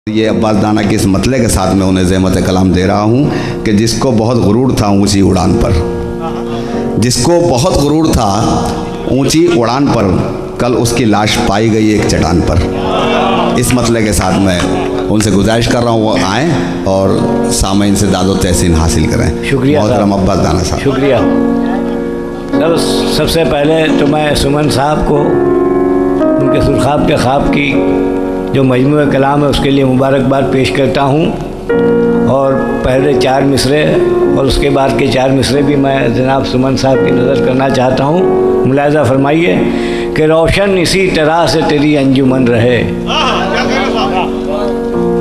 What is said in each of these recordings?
ये अब्बास दाना के इस मतले के साथ मैं उन्हें ज़हमत कलाम दे रहा हूँ कि जिसको बहुत गुरूर था ऊंची उड़ान पर, जिसको बहुत गुरूर था ऊंची उड़ान पर, कल उसकी लाश पाई गई एक चट्टान पर। इस मतले के साथ मैं उनसे गुजारिश कर रहा हूँ वो आएँ और सामईन से दादो तहसीन हासिल करें। शुक्रिया मोहतरम अब्बास दाना साहब। शुक्रिया। सबसे पहले तो मैं सुमन साहब को उनके सुरखाब के ख्वाब की जो मजमू कलाम है उसके लिए मुबारकबाद पेश करता हूँ। और पहले 4 मिसरे और उसके बाद के 4 मिसरे भी मैं जनाब सुमन साहब की नज़र करना चाहता हूँ। मुलाज़ा फरमाइए कि रोशन इसी तरह से तेरी अंजुमन रहे,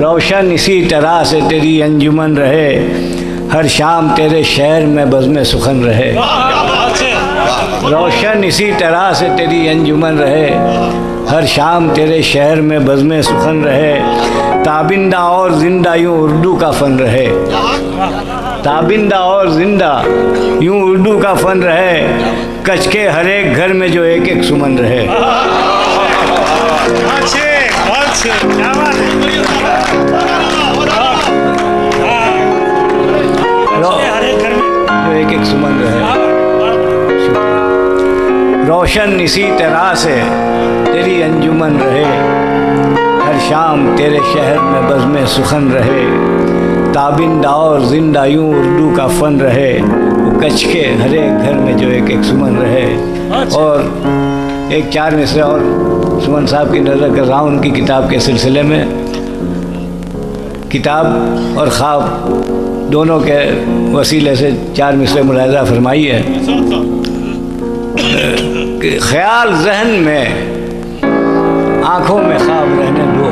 रोशन इसी तरह से तेरी अंजुमन रहे, हर शाम तेरे शहर में बज़्म सुखन रहे। रोशन इसी तरह से तेरी अंजुमन रहे, हर शाम तेरे शहर में बज़्म सुखन रहे, ताबिंदा और ज़िंदा यूँ उर्दू का फ़न रहे, ताबिंदा और ज़िंदा यूँ उर्दू का फ़न रहे, कच्छ के हर एक घर में जो एक एक सुमन रहे। जो एक एक सुमन रहे। रोशन इसी तरह से तेरी अंजुमन रहे, हर शाम तेरे शहर में बज़्म सुखन रहे, ताबिंदा और ज़िंदा यूँ उर्दू का फ़न रहे, कच्छ के हर एक घर में जो एक एक सुमन रहे। और एक 4 मिसरे और सुमन साहब की नज़र कर रहा हूँ उनकी किताब के सिलसिले में। किताब और ख्वाब दोनों के वसीले से 4 मिसरे मुलाहिज़ा फरमाइए। ख्याल जहन में आँखों में ख्वाब रहने दो,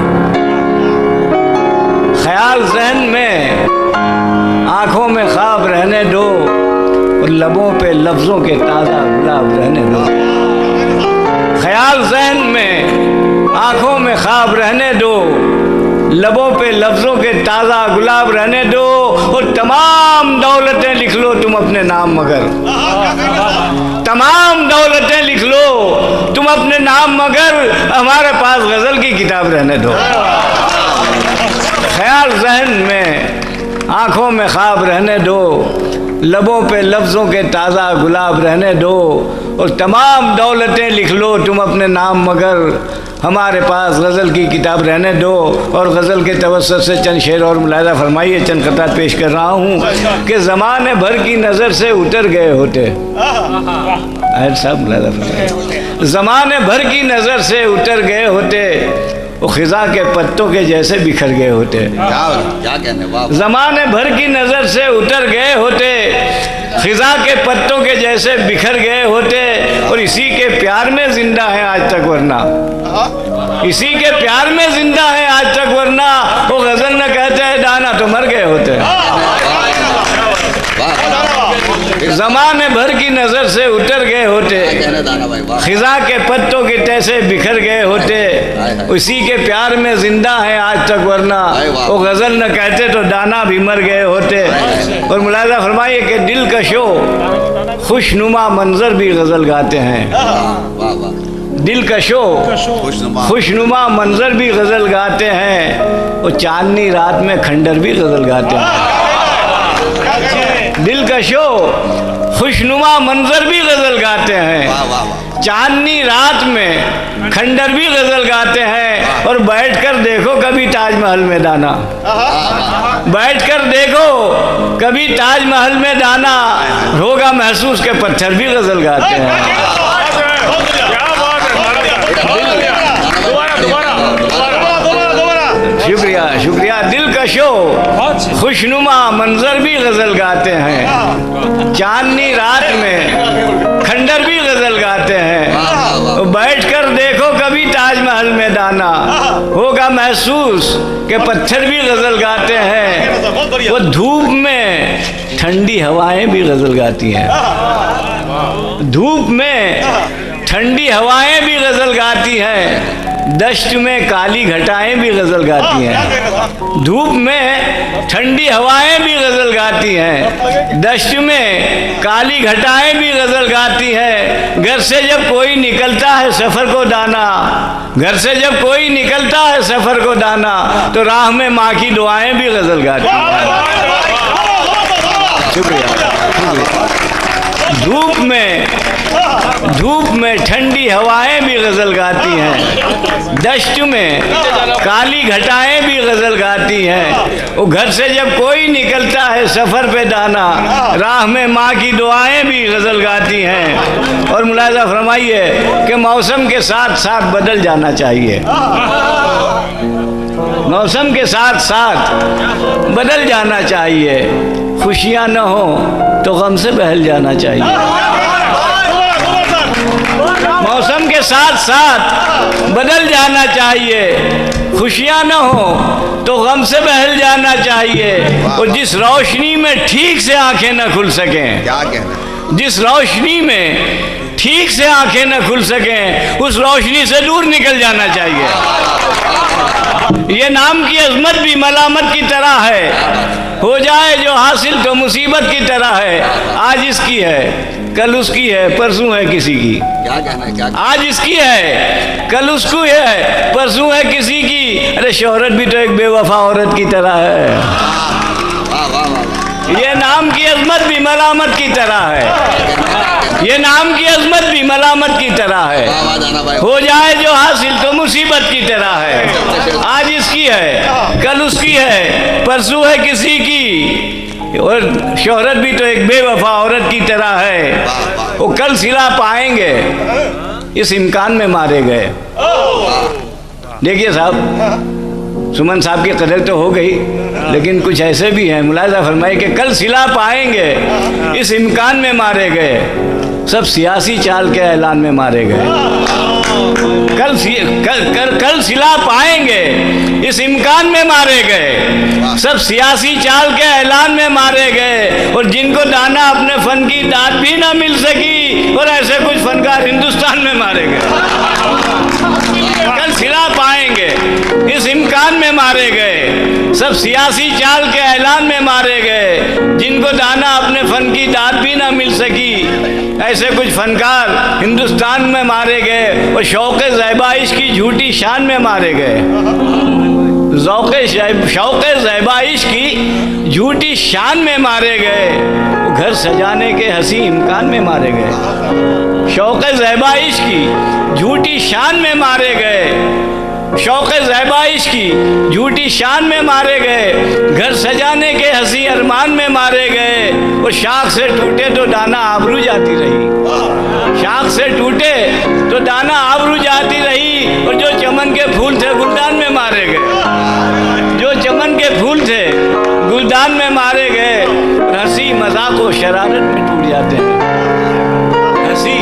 ख्याल जहन में आँखों में ख्वाब रहने दो, और लबों पे लफ्ज़ों के ताज़ा गुलाब रहने दो। ख्याल जहन में आँखों में ख्वाब रहने दो, लबों पे लफ्ज़ों के ताज़ा गुलाब रहने दो, और तमाम दौलतें लिख लो तुम अपने नाम मगर, तमाम दौलतें लिख लो तुम अपने नाम मगर, हमारे पास गज़ल की किताब रहने दो। ख्याल जहन में आँखों में ख्वाब रहने दो, लबों पे लफ्ज़ों के ताज़ा गुलाब रहने दो, और तमाम दौलतें लिख लो तुम अपने नाम मगर, हमारे पास गज़ल की किताब रहने दो। और गज़ल के तवस्सुत से चंद शेर और मुलाहिज़ा फरमाइए। चंद क़तात पेश कर रहा हूँ कि ज़माने भर की नज़र से उतर गए होते, साहब मुलाहिज़ा फरमाइए, ज़माने भर की नज़र से उतर गए होते, वो ख़िज़ा के पत्तों के जैसे बिखर गए होते। क्या कहने, वाह। ज़माने भर की नज़र से उतर गए होते, ख़िज़ा के पत्तों के जैसे बिखर गए होते, और इसी के प्यार में ज़िंदा है आज तक वरना, इसी के प्यार में ज़िंदा है आज तक वरना, वो गज़ल न कहते हैं दाना तो मर गए होते। ज़माने भर की नज़र से उतर गए होते, ख़िज़ा के पत्तों के तैसे बिखर गए होते, उसी के प्यार में ज़िंदा है आज तक वरना, वो गज़ल न कहते तो दाना भी मर गए होते। और मुलाहिज़ा फरमाइए कि दिलकशो खुशनुमा मंजर भी गज़ल गाते हैं, दिलकशो खुशनुमा मंजर भी गज़ल गाते हैं, और चांदनी रात में खंडर भी गज़ल गाते हैं। दिलकशो खुशनुमा मंजर भी गज़ल गाते हैं, चांदनी रात में खंडर भी गज़ल गाते हैं, और बैठकर देखो कभी ताजमहल में दाना, बैठकर देखो कभी ताजमहल में दाना, होगा महसूस के पत्थर भी गज़ल गाते हैं। शुक्रिया शुक्रिया। दिलकशो खुशनुमा मंजर भी गज़ल गाते हैं, चांदनी रात में खंडर भी गज़ल गाते हैं, बैठकर देखो कभी ताजमहल में दाना, होगा महसूस के पत्थर भी गज़ल गाते हैं, वो धूप में ठंडी हवाएं भी गज़ल गाती हैं, धूप में ठंडी हवाएं भी गज़ल गाती हैं, दश्त में काली घटाएं भी गज़ल गाती हैं। धूप में ठंडी हवाएं भी गज़ल गाती हैं, दश्त में काली घटाएं भी गज़ल गाती हैं। घर से जब कोई निकलता है सफ़र को दाना, घर से जब कोई निकलता है सफ़र को दाना, तो राह में माँ की दुआएं भी गज़ल गाती हैं। शुक्रिया। धूप में ठंडी हवाएं भी गज़ल गाती हैं, दश्त में काली घटाएं भी गज़ल गाती हैं। वो घर से जब कोई निकलता है सफ़र पे दाना, राह में माँ की दुआएं भी गज़ल गाती हैं। और मुलाज़ा फरमाइए कि मौसम के साथ साथ बदल जाना चाहिए, मौसम के साथ साथ बदल जाना चाहिए। खुशियाँ न हो तो गम से बहल जाना चाहिए, मौसम के साथ साथ बदल जाना चाहिए। खुशियाँ न हो तो गम से बहल जाना चाहिए। और जिस रोशनी में ठीक से आंखें न खुल सकें, क्या कहना, जिस रोशनी में ठीक से आंखें न खुल सकें, उस रोशनी से दूर निकल जाना चाहिए। ये नाम की अजमत भी मलामत की तरह है, हो जाए जो हासिल तो मुसीबत की तरह है। आज इसकी है कल उसकी है, परसों है किसी की। क्या कहना है, क्या आज इसकी है कल उसको है, परसों है किसी की। अरे शोहरत भी तो एक बेवफा औरत की तरह है। वाह वाह वाह। ये नाम की अजमत भी मलामत की तरह है, ये नाम की अजमत भी मलामत की तरह है। हो जाए जो हासिल तो मुसीबत की तरह है। आज इसकी है कल उसकी है, परसों है किसी की। और शोहरत भी तो एक बेवफा औरत की तरह है। वो कल सिला पाएंगे इस इम्कान में मारे गए। देखिए साहब, सुमन साहब की कदर तो हो गई, लेकिन कुछ ऐसे भी हैं, मुलाज़ा फरमाए कि कल सिला पाएंगे इस इम्कान में मारे गए। सब सियासी चाल के ऐलान में मारे गए। कल सिला पाएंगे इस इम्कान में मारे गए, सब सियासी चाल के ऐलान में मारे गए। और जिनको दाना अपने फन की दाद भी ना मिल सकी, और ऐसे कुछ फनकार हिंदुस्तान में मारे गए। कल सिला पाएंगे इस इम्कान में मारे गए, सब सियासी चाल के ऐलान में मारे गए। जिनको दाना अपने फन की दाद भी ना मिल सकी, ऐसे कुछ फनकार हिंदुस्तान में मारे गए। और शौक़ ज़ैबाइश की झूठी शान में मारे गए, शौक़ ज़ैबाइश की झूठी शान में मारे गए। घर सजाने के हंसी इम्कान में मारे गए। शौक़ ज़ैबाइश की झूठी शान में मारे गए, शौक़ ज़ैबाइश की झूठी शान में मारे गए। घर सजाने के हंसी अरमान में मारे गए। वो शाख से टूटे तो दाना आबरू जाती रही, शाख से टूटे तो दाना आबरू जाती रही। और जो चमन के फूल थे गुलदान में मारे गए, जो चमन के फूल थे गुलदान में मारे गए। हंसी मजाक व शरारत में टूट जाते हैं, हंसी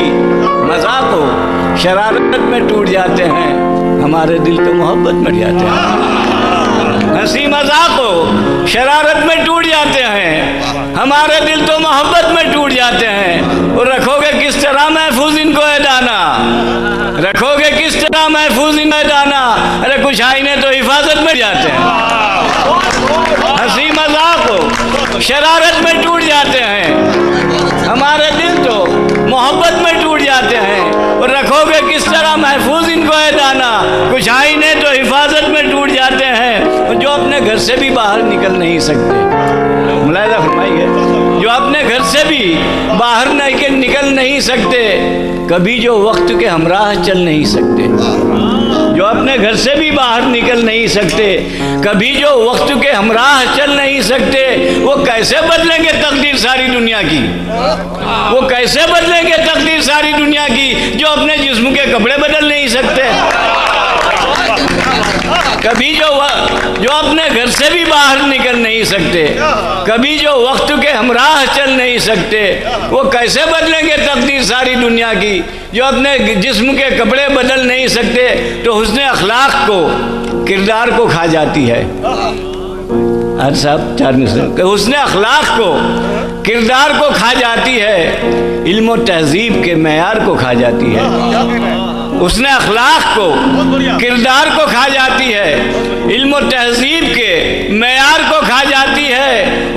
मजाक व शरारत में टूट जाते हैं। हमारे दिल तो मोहब्बत में जाते हैं, हंसी मजाक हो शरारत में टूट जाते हैं। हमारे दिल तो मोहब्बत में टूट जाते हैं। और रखोगे किस तरह महफूज इनको है दाना, रखोगे किस तरह महफूज इनको है दाना। अरे कुछ आईने तो हिफाजत में जाते हैं, हंसी मजाक हो शरारत में टूट जाते हैं। हमारे दिल तो मोहब्बत में टूट जाते हैं। और रखोगे किस तरह महफूज इनको है दाना। कुछ आईने तो हिफाजत में टूट जाते हैं, जो अपने घर से भी बाहर निकल नहीं सकते। मुलाहिजा फरमाइए, जो अपने घर से भी बाहर निकल नहीं सकते, कभी जो वक्त के हमराह चल नहीं सकते। जो अपने घर से भी बाहर निकल नहीं सकते, कभी जो वक्त के हमराह चल नहीं सकते, वो कैसे बदलेंगे तकदीर सारी दुनिया की। वो कैसे बदलेंगे तकदीर सारी दुनिया की, जो अपने जिस्म के कपड़े बदल नहीं सकते। कभी जो अपने घर से भी बाहर निकल नहीं सकते, कभी जो वक्त के हमराह चल नहीं सकते, वो कैसे बदलेंगे तकदीर सारी दुनिया की, जो अपने जिस्म के कपड़े बदल नहीं सकते। तो हुस्न अखलाक को, किरदार को खा जाती है। हर साहब 4 मिनट। हुस्न अखलाक को, किरदार को खा जाती है, इल्म और तहजीब के मेयार को खा जाती है। हुस्न अखलाक को, किरदार को खा जाती है, इल्म और तहजीब के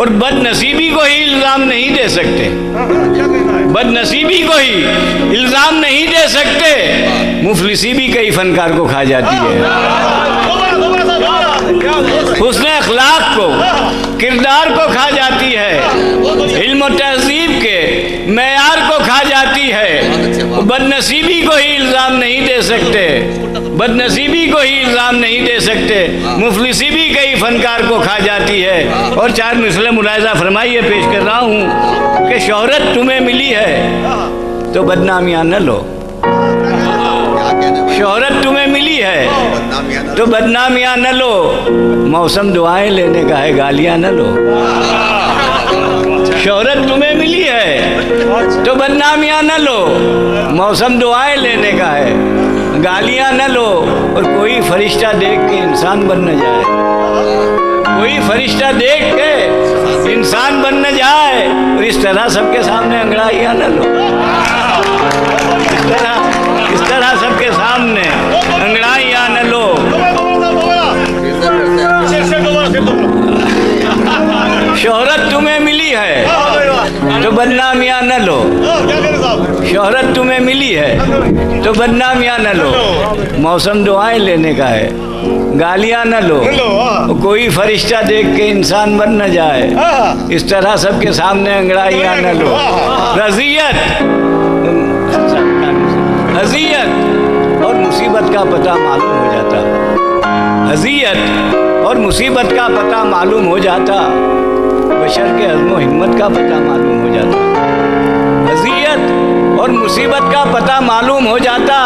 और बदनसीबी को ही इल्ज़ाम नहीं दे सकते, बदनसीबी को ही इल्ज़ाम नहीं दे सकते। मुफलिसी भी कई फनकार को खा जाती है, हुस्न अखलाक को, किरदार को खा जाती है, इल्म और तहजीब के मेयार को खा जाती है। बदनसीबी को ही इल्ज़ाम नहीं दे सकते, बदनसीबी को ही इल्ज़ाम नहीं दे सकते। मुफलिसी भी कई फनकार को खा जाती है। और चार मिसले मुलाहिज़ा फरमाइए, पेश कर रहा हूँ कि शोहरत तुम्हें मिली है तो बदनामियाँ न लो, शोहरत तुम्हें मिली है तो बदनामियाँ न लो। मौसम दुआएं लेने का है, गालियाँ न लो। शोहरत तुम्हें मिली है तो बदनामियाँ न लो, मौसम दुआएं लेने का है, गालियाँ न लो। और कोई फरिश्ता देख के इंसान बन न जाए, कोई फरिश्ता देख के इंसान बन न जाए। और इस तरह सबके सामने अंगड़ाइयाँ न लो, इस तरह सबके सामने अंगड़ाइयाँ न लो। शोहरत तुम्हें मिली है तो बदनामियाँ न लो, शोहरत तुम्हें मिली है तो बदनामियाँ न लो। मौसम दुआएं लेने का है, गालियाँ न लो। कोई फरिश्ता देख के इंसान बन न जाए, इस तरह सबके सामने अंगड़ाइयाँ न लो। रज़ियत, अज़ियत और मुसीबत का पता मालूम हो जाता, अज़ियत और मुसीबत का पता मालूम हो जाता, बशर के अज़्म हिम्मत का पता मालूम हो जाता। अज़ियत और मुसीबत का पता मालूम हो जाता,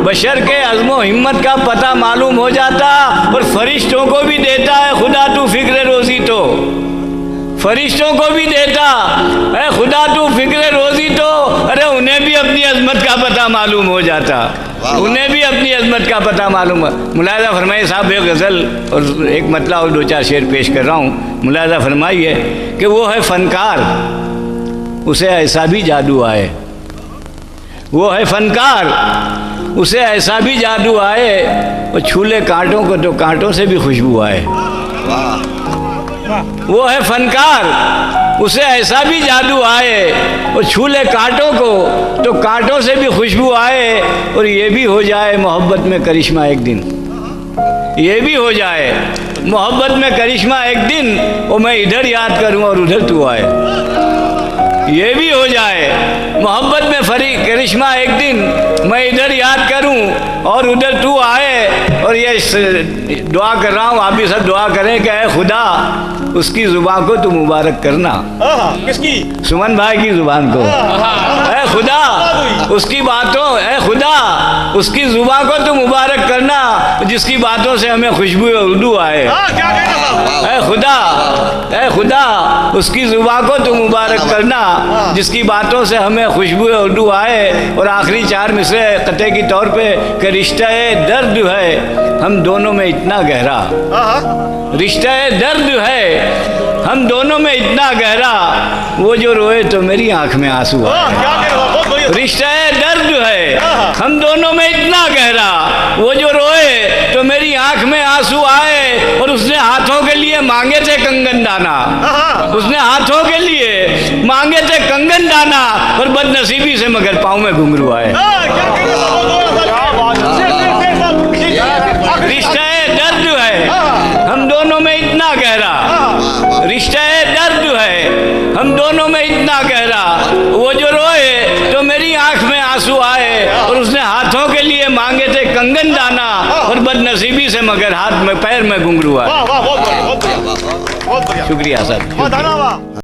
बशर के अज़्म हिम्मत का पता मालूम हो जाता। और फरिश्तों को भी देता है खुदा तू फिक्र रोज़ी, तो फरिश्तों को भी देता है खुदा तू फिक्र रोज़ी, तो अरे उन्हें भी अपनी अज़मत का पता मालूम हो जाता, उन्हें भी अपनी अज़मत का पता मालूम है। मुलाहिज़ा फरमाइए साहब, एक गज़ल और एक मतला और दो चार शेर पेश कर रहा हूँ। मुलाहिज़ा फरमाइए कि वो है फ़नकार उसे ऐसा भी जादू आए, वो है फ़नकार उसे ऐसा भी जादू आए, और छूले कांटों को तो कांटों से भी खुशबू आए। वो है फनकार उसे ऐसा भी जादू आए, और छूले कांटों को तो कांटों से भी खुशबू आए। और ये भी हो जाए मोहब्बत में करिश्मा एक दिन, ये भी हो जाए मोहब्बत में करिश्मा एक दिन, और मैं इधर याद करूं और उधर तू आए। ये भी हो जाए मोहब्बत में करिश्मा एक दिन, मैं इधर याद करूं और उधर तू आए। और ये दुआ कर रहा हूँ, आप भी सब दुआ करें कि ऐ खुदा उसकी ज़ुबान को तू मुबारक करना। किसकी? सुमन भाई की ज़ुबान को। ऐ खुदा उसकी बातों, ऐ खुदा उसकी ज़ुबान को तू मुबारक करना जिसकी बातों से हमें खुशबू उर्दू आए। ऐ खुदा, ऐ खुदा उसकी ज़ुबान को तू मुबारक करना जिसकी बातों से हमें खुशबू उर्दू आए। और आखिरी चार मिसरे कते की तौर पे कि रिश्ता दर्द है हम दोनों में इतना गहरा, रिश्ता दर्द है हम दोनों में इतना गहरा, वो जो रोए तो मेरी आंख में आंसू आए। रिश्ता दर्द है हम दोनों में इतना गहरा, वो जो रोए तो मेरी आंख में आंसू आए। और उसने हाथों के लिए मांगे थे कंगन दाना, उसने हाथों के लिए मांगे थे कंगन दाना, और बदनसीबी से मगर पाँव में घुंघरू आए। रिश्ता दर्द है हम दोनों में इतना गहरा, रिश्ता दर्द है हम दोनों में इतना गहरा, वो जो रोए तो मेरी आंख में आंसू आए। और उसने हाथों के लिए मांगे थे कंगन दाना, और बदनसीबी से मगर हाथ में पैर में घुंघरू आए। शुक्रिया सर।